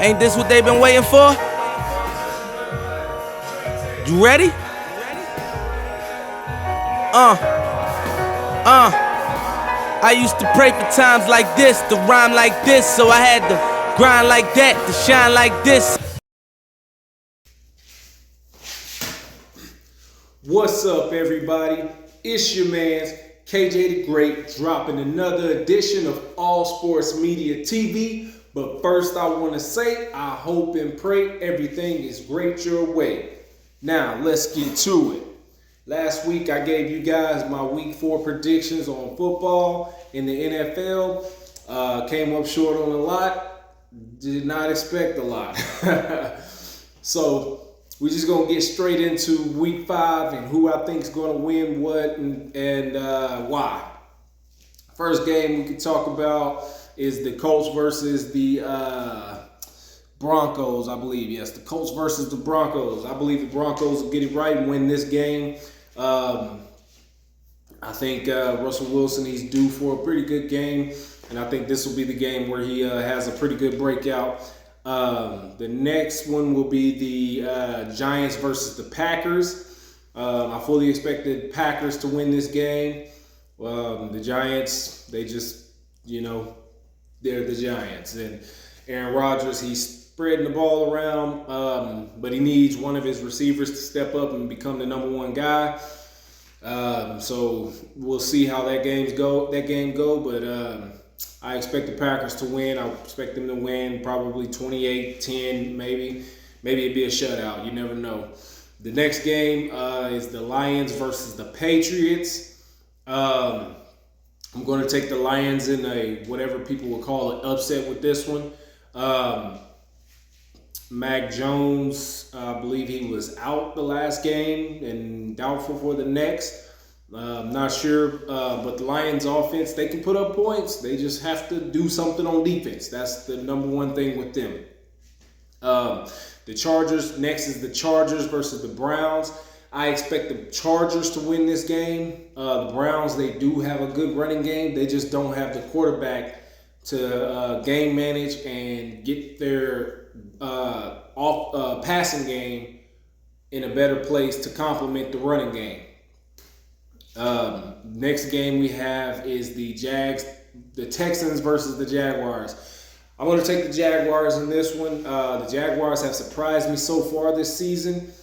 Ain't this what they've been waiting for? You ready? I used to pray for times like this, to rhyme like this, so I had to grind like that, to shine like this. What's up, everybody? It's your man's KJ the Great, dropping another edition of All Sports Media TV. But first, I want to say I hope and pray everything is great your way. Now, let's get to it. Last week, I gave you guys my Week 4 predictions on football in the NFL. Came up short on a lot. Did not expect a lot. So, we're just going to get straight into Week 5 and who I think is going to win what and why. First game we could talk about is the Colts versus the Broncos, I believe. Yes, the Colts versus the Broncos. I believe the Broncos will get it right and win this game. I think Russell Wilson, he's due for a pretty good game, and I think this will be the game where he has a pretty good breakout. The next one will be the Giants versus the Packers. I fully expected Packers to win this game. The Giants, they just, they're the Giants. And Aaron Rodgers, he's spreading the ball around, but he needs one of his receivers to step up and become the number one guy. So we'll see how that game go. But I expect the Packers to win. I expect them to win probably 28-10, maybe. Maybe it'd be a shutout. You never know. The next game is the Lions versus the Patriots. I'm going to take the Lions in a whatever people will call an upset with this one. Mac Jones, I believe he was out the last game and doubtful for the next. Not sure, but the Lions offense, they can put up points. They just have to do something on defense. That's the number one thing with them. The Chargers, next is the Chargers versus the Browns. I expect the Chargers to win this game. The Browns, they do have a good running game. They just don't have the quarterback to game manage and get their passing game in a better place to complement the running game. Next game we have is the Texans versus the Jaguars. I'm going to take the Jaguars in this one. The Jaguars have surprised me so far this season.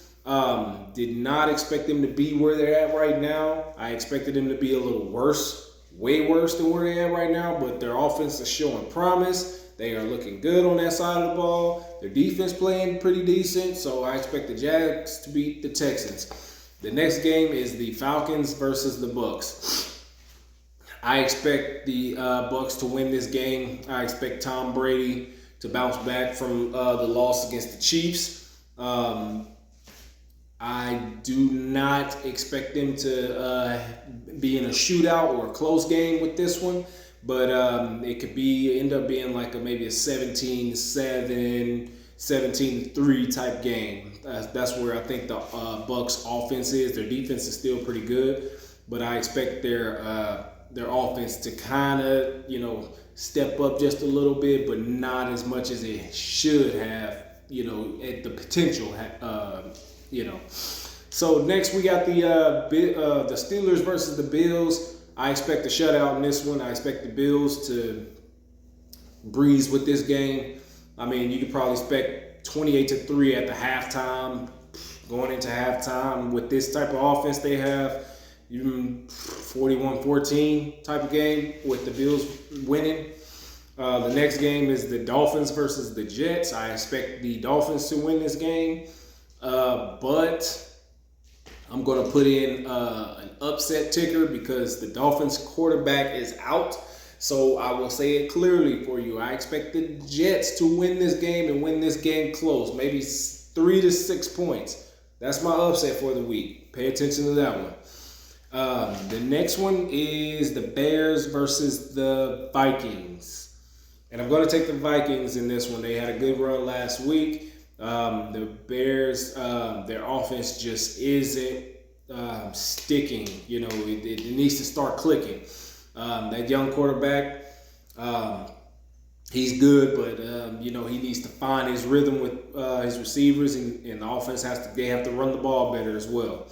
Did not expect them to be where they're at right now. I expected them to be a little worse, way worse than where they're at right now, but their offense is showing promise. They are looking good on that side of the ball. Their defense playing pretty decent, so I expect the Jags to beat the Texans. The next game is the Falcons versus the Bucks. I expect the Bucks to win this game. I expect Tom Brady to bounce back from the loss against the Chiefs. I do not expect them to be in a shootout or a close game with this one, but it could end up being like maybe a 17-7, 17-3 type game. That's where I think the Bucks offense is. Their defense is still pretty good, but I expect their offense to kind of, step up just a little bit, but not as much as it should have, at the potential, So next we got the Steelers versus the Bills. I expect a shutout in this one. I expect the Bills to breeze with this game. I mean, you could probably expect 28-3 at the halftime, going into halftime with this type of offense they have. Even 41-14 type of game with the Bills winning. The next game is the Dolphins versus the Jets. I expect the Dolphins to win this game, but I'm going to put in an upset ticker because the Dolphins quarterback is out. So I will say it clearly for you. I expect the Jets to win this game and win this game close, maybe 3 to 6 points. That's my upset for the week. Pay attention to that one. The next one is the Bears versus the Vikings. And I'm going to take the Vikings in this one. They had a good run last week. The Bears, their offense just isn't sticking. It needs to start clicking. That young quarterback, he's good, but he needs to find his rhythm with his receivers, and the offense they have to run the ball better as well.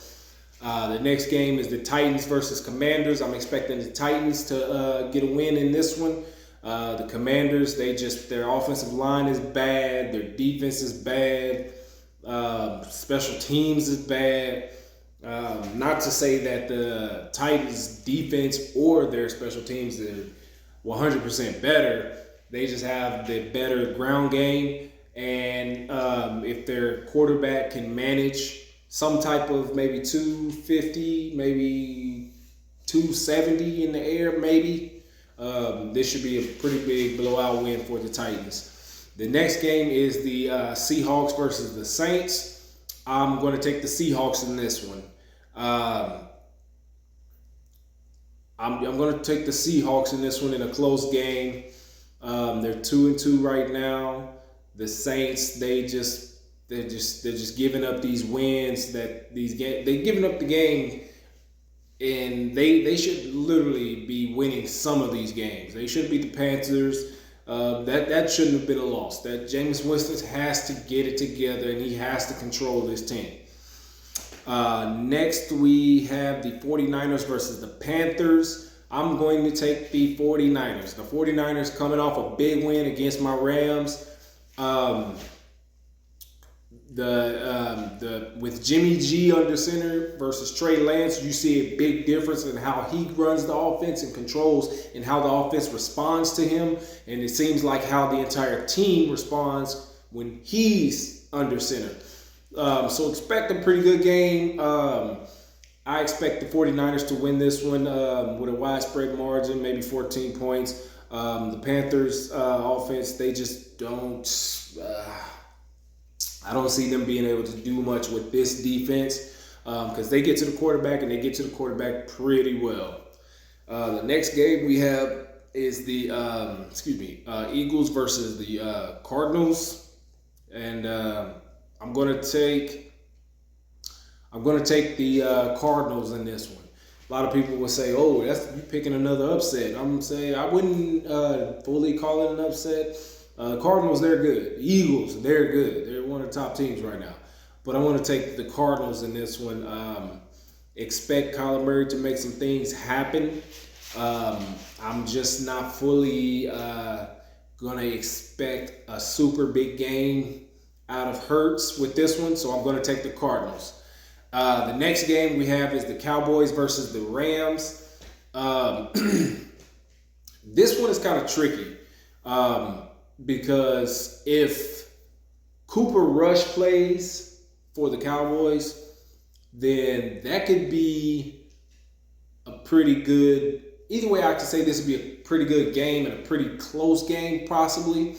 The next game is the Titans versus Commanders. I'm expecting the Titans to get a win in this one. The Commanders, their offensive line is bad, their defense is bad, special teams is bad. Not to say that the Titans defense or their special teams are 100% better. They just have the better ground game, and if their quarterback can manage some type of maybe 250, maybe 270 in the air, maybe. This should be a pretty big blowout win for the Titans. The next game is the Seahawks versus the Saints. I'm going to take the Seahawks in this one. I'm going to take the Seahawks in this one in a close game. They're 2-2 right now. The Saints, they're just giving up these wins they're giving up the game, and they should literally be winning some of these games. They should beat the Panthers. That shouldn't have been a loss. That Jameis Winston has to get it together, and he has to control this team. Next, we have the 49ers versus the Panthers. I'm going to take the 49ers. The 49ers coming off a big win against my Rams. With Jimmy G under center versus Trey Lance, you see a big difference in how he runs the offense and controls, and how the offense responds to him. And it seems like how the entire team responds when he's under center. So expect a pretty good game. I expect the 49ers to win this one with a widespread margin, maybe 14 points. The Panthers offense, they just don't... I don't see them being able to do much with this defense because they get to the quarterback, and they get to the quarterback pretty well. The next game we have is the Eagles versus the Cardinals, and I'm gonna take the Cardinals in this one. A lot of people will say, "Oh, you picking another upset." I'm saying I wouldn't fully call it an upset. Cardinals, they're good. The Eagles, they're good. They're one of the top teams right now. But I want to take the Cardinals in this one. Expect Kyler Murray to make some things happen. I'm just not fully going to expect a super big game out of Hurts with this one, so I'm going to take the Cardinals. The next game we have is the Cowboys versus the Rams. This one is kind of tricky. Because if Cooper Rush plays for the Cowboys, then that could be a pretty good... Either way, I could say this would be a pretty good game and a pretty close game, possibly.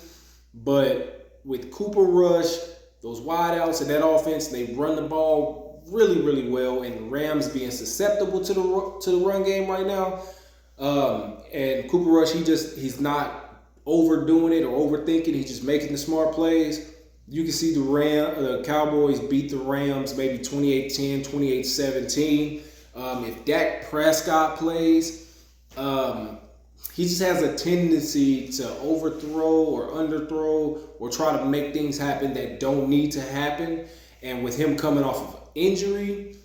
But with Cooper Rush, those wideouts and that offense, they run the ball really, really well. And the Rams being susceptible to the run game right now. And Cooper Rush, he's not overdoing it or overthinking. He's just making the smart plays. You can see the Cowboys beat the Rams maybe 28-10, 28-17. If Dak Prescott plays, he just has a tendency to overthrow or underthrow or try to make things happen that don't need to happen. And with him coming off of injury,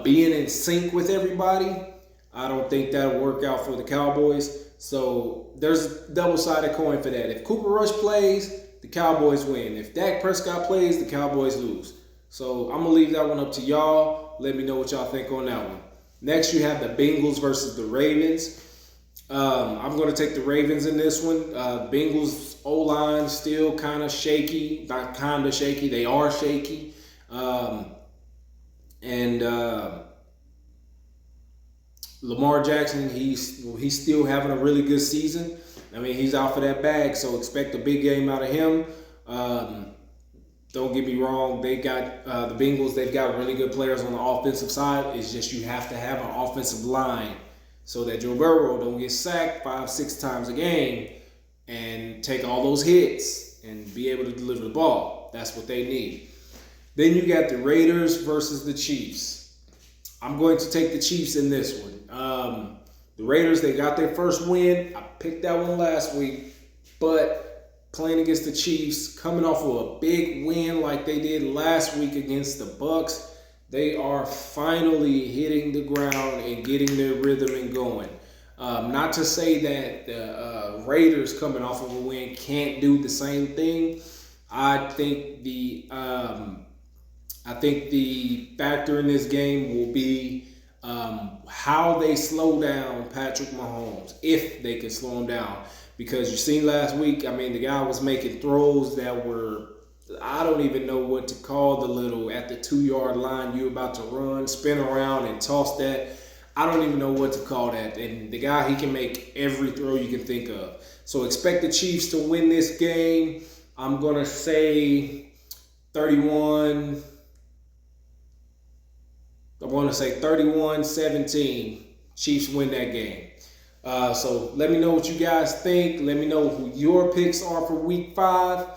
being in sync with everybody, I don't think that'll work out for the Cowboys. So there's a double-sided coin for that. If Cooper Rush plays, the Cowboys win. If Dak Prescott plays, the Cowboys lose. So I'm going to leave that one up to y'all. Let me know what y'all think on that one. Next, you have the Bengals versus the Ravens. I'm going to take the Ravens in this one. Bengals O-line still kind of shaky. Not kind of shaky. They are shaky. Lamar Jackson, he's still having a really good season. I mean, he's out for that bag, so expect a big game out of him. Don't get me wrong, they got the Bengals, they've got really good players on the offensive side. It's just you have to have an offensive line so that Joe Burrow don't get sacked 5-6 times a game and take all those hits and be able to deliver the ball. That's what they need. Then you got the Raiders versus the Chiefs. I'm going to take the Chiefs in this one. The Raiders, they got their first win. I picked that one last week. But playing against the Chiefs, coming off of a big win like they did last week against the Bucks. They are finally hitting the ground and getting their rhythm and going. Not to say that the Raiders coming off of a win can't do the same thing. I think the factor in this game will be how they slow down Patrick Mahomes, if they can slow him down. Because you seen last week, I mean, the guy was making throws that were, I don't even know what to call the little, at the 2-yard line, you about to run, spin around and toss that. I don't even know what to call that. And the guy, he can make every throw you can think of. So expect the Chiefs to win this game. I'm going to say 31-17. Chiefs win that game. So let me know what you guys think. Let me know who your picks are for week 5.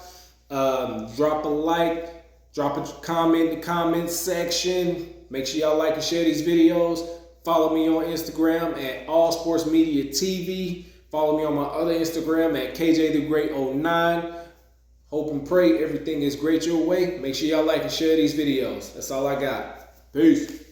Drop a like, drop a comment in the comments section. Make sure y'all like and share these videos. Follow me on Instagram at All Sports Media TV. Follow me on my other Instagram at KJTheGreat09. Hope and pray everything is great your way. Make sure y'all like and share these videos. That's all I got. Peace.